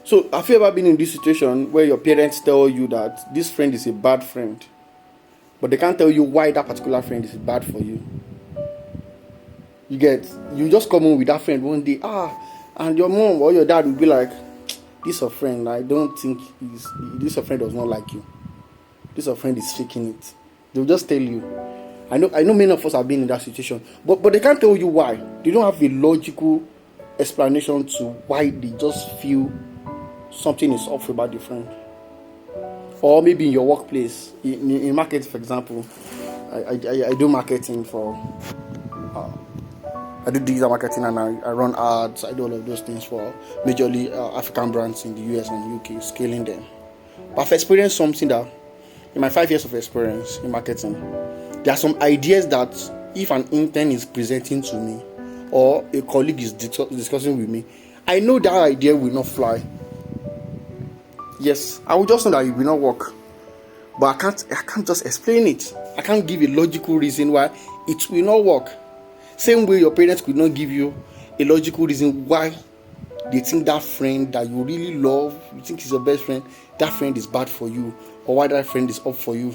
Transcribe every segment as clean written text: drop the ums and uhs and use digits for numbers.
So have you ever been in this situation where your parents tell you that this friend is a bad friend, but they can't tell you why that particular friend is bad for you? You just come home with that friend one day, and your mom or your dad will be like, this your friend, I don't think this your friend does not like you. This your friend is faking it. They'll just tell you. I know many of us have been in that situation, but they can't tell you why. They don't have a logical explanation to why. They just feel something is off about the friend. Or maybe in your workplace, in market, for example, I do marketing for. I do digital marketing and I run ads. I do all of those things for majorly African brands in the US and UK, scaling them. But I've experienced something that, in my 5 years of experience in marketing, there are some ideas that if an intern is presenting to me or a colleague is discussing with me, I know that idea will not fly. Yes, I will just know that it will not work. But I can't just explain it. I can't give a logical reason why it will not work. Same way your parents could not give you a logical reason why they think that friend that you really love, you think is your best friend, that friend is bad for you, or why that friend is up for you.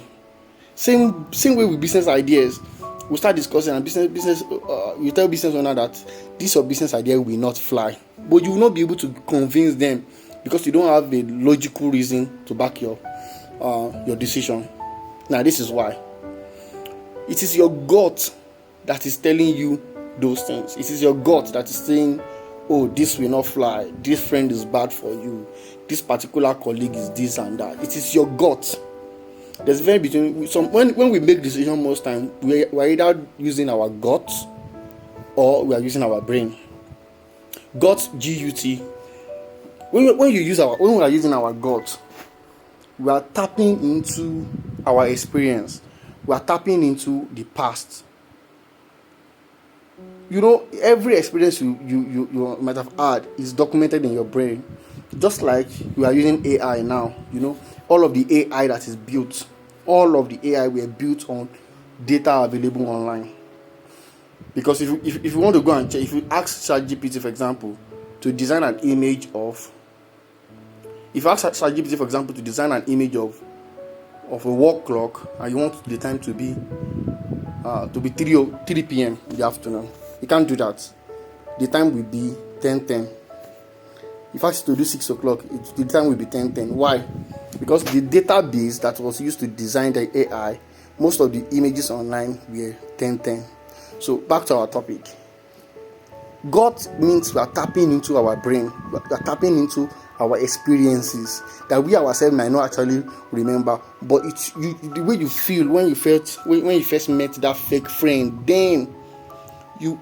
Same way with business ideas. We start discussing and you tell business owner that this your business idea will not fly, but you will not be able to convince them because you don't have a logical reason to back your decision. Now this is why. It is your gut that is telling you those things. It is your gut that is saying, oh, this will not fly, this friend is bad for you, this particular colleague is this and that. It is your gut. There's very between some when we make decisions most time we're either using our gut or we are using our brain. Gut, G-U-T. When we are using our gut, we are tapping into our experience. We are tapping into the past. Every experience you might have had is documented in your brain. Just like we are using AI now, all of the AI that is built, all of the AI were built on data available online. Because if you want to go and check, if you ask ChatGPT, for example, to design an image of, if you ask ChatGPT, for example, to design an image of a wall clock, and you want the time to be 3 p.m. in the afternoon, you can't do that. The time will be 10:10. If I ask you to do 6 o'clock, the time will be 10:10. Why? Because the database that was used to design the AI, most of the images online were 10:10. So back to our topic. God means we are tapping into our brain. We are tapping into our experiences that we ourselves might not actually remember. But the way you feel when you first met that fake friend, then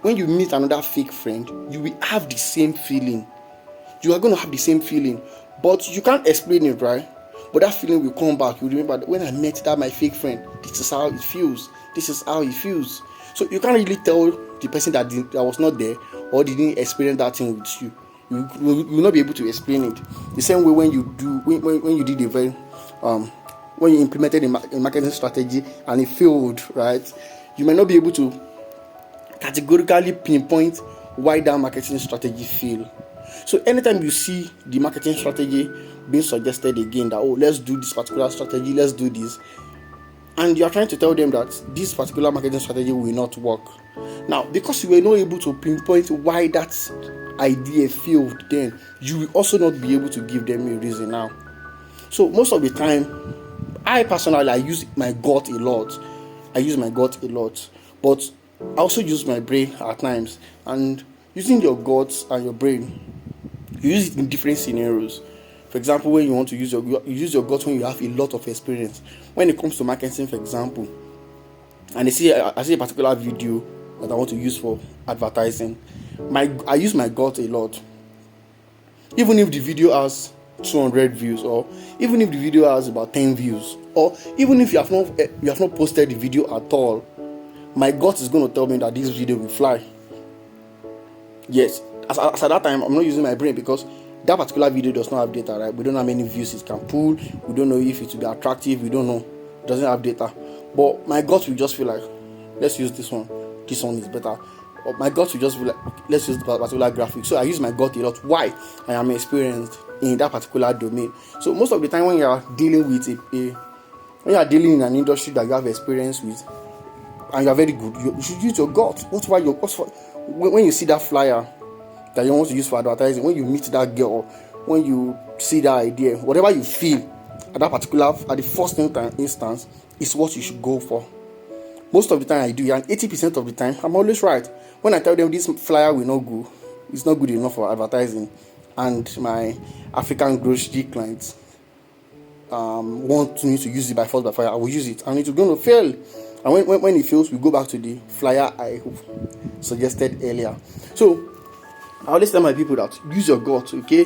when you meet another fake friend, you will have the same feeling. You are going to have the same feeling, but you can't explain it, right? But that feeling will come back. You remember that when I met that my fake friend, this is how it feels. This is how it feels. So you can't really tell the person that was not there or didn't experience that thing with you. You will not be able to explain it. The same way when you did a very when you implemented a marketing strategy and it failed, right? You might not be able to categorically pinpoint why that marketing strategy failed. So anytime you see the marketing strategy being suggested again, that let's do this particular strategy, let's do this, and you are trying to tell them that this particular marketing strategy will not work. Now, because you were not able to pinpoint why that idea failed, then you will also not be able to give them a reason now. So most of the time, I personally use my gut a lot. But I also use my brain at times. And using your guts and your brain, you use it in different scenarios. For example, when you want to use you use your gut when you have a lot of experience. When it comes to marketing, for example, and I see a particular video that I want to use for advertising, I use my gut a lot. Even if the video has 200 views, or even if the video has about 10 views, or even if you have not posted the video at all, my gut is going to tell me that this video will fly. Yes, as at that time, I'm not using my brain because that particular video does not have data, right? We don't know how many views it can pull. We don't know if it will be attractive. We don't know. It doesn't have data. But my gut will just feel like, let's use this one. This one is better. or my gut will just be like, okay, let's use the particular graphic. So I use my gut a lot. Why? I am experienced in that particular domain. So most of the time when you are dealing with when you are dealing in an industry that you have experience with and you are very good, you should use your gut. When you see that flyer that you want to use for advertising, when you meet that girl, when you see that idea, whatever you feel at the first instance is what you should go for. Most of the time I do, and 80% of the time I'm always right. When I tell them this flyer will not go, it's not good enough for advertising, and my African grocery clients want me to use it by force by fire, I will use it, and it's going to fail. And when it fails, we go back to the flyer I suggested earlier. So I always tell my people that use your gut, okay?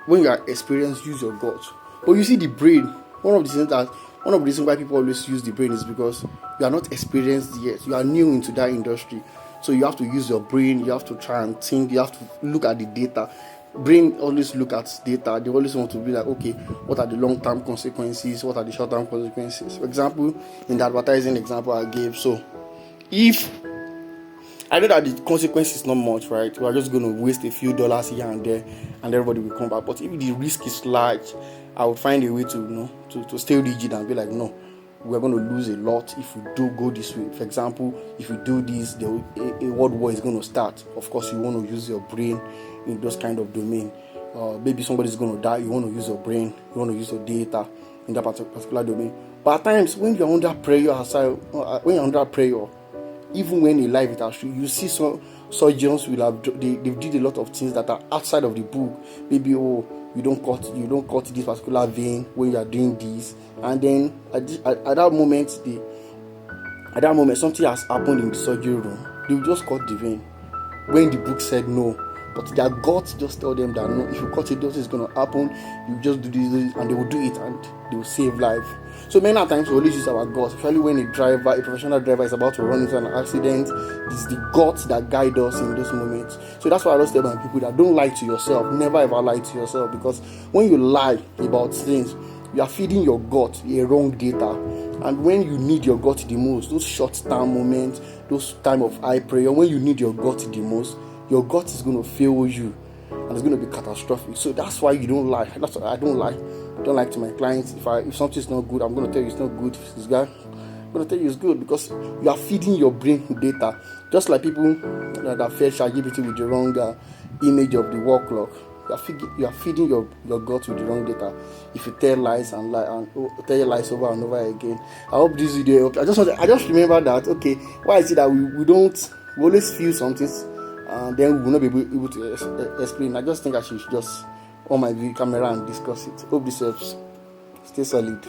When you are experienced, use your gut. But you see, the brain, one of the reasons why people always use the brain is because you are not experienced yet. You are new into that industry. So you have to use your brain, you have to try and think, you have to look at the data. Brain always look at data. They always want to be like, okay, what are the long-term consequences? What are the short-term consequences? For example, in the advertising example I gave, so if I know that the consequence is not much, right? We are just going to waste a few dollars here and there, and everybody will come back. But if the risk is large, I would find a way to stay rigid and be like, no, we're going to lose a lot if we do go this way. For example, if we do this, a world war is going to start. Of course, you want to use your brain in those kind of domain. Maybe somebody's going to die. You want to use your brain. You want to use your data in that particular domain. But at times, when you're under prayer, even when in life it has you see some surgeons they did a lot of things that are outside of the book. Maybe you don't cut this particular vein when you are doing this, and then at that moment something has happened in the surgery room. They will just cut the vein when the book said no, but their gut just tell them that no, if you cut it, this is going to happen. You just do this, and they will do it, and they will save life. So many times we always use our gut, especially when a professional driver is about to run into an accident. It's the gut that guides us in those moments. So that's why I always tell my people that don't lie to yourself. Never ever lie to yourself, because when you lie about things, you are feeding your gut a wrong data. And when you need your gut the most, those short-term moments, those time of high prayer, when you need your gut the most, your gut is going to fail you, and it's going to be catastrophic. So that's why you don't lie. That's why I don't lie. I don't lie to my clients. If something is not good, I'm going to tell you it's not good. If this guy, I'm going to tell you it's good, because you are feeding your brain data. Just like people that fed ChatGPT with the wrong image of the wall clock. You are feeding your gut with the wrong data. If you tell lies and tell your lies over and over again. I hope this video helped. I just remember that, okay, why is it that we always feel something, then we will not be able to explain. I just think I should just on my camera and discuss it. Hope this helps. Stay solid.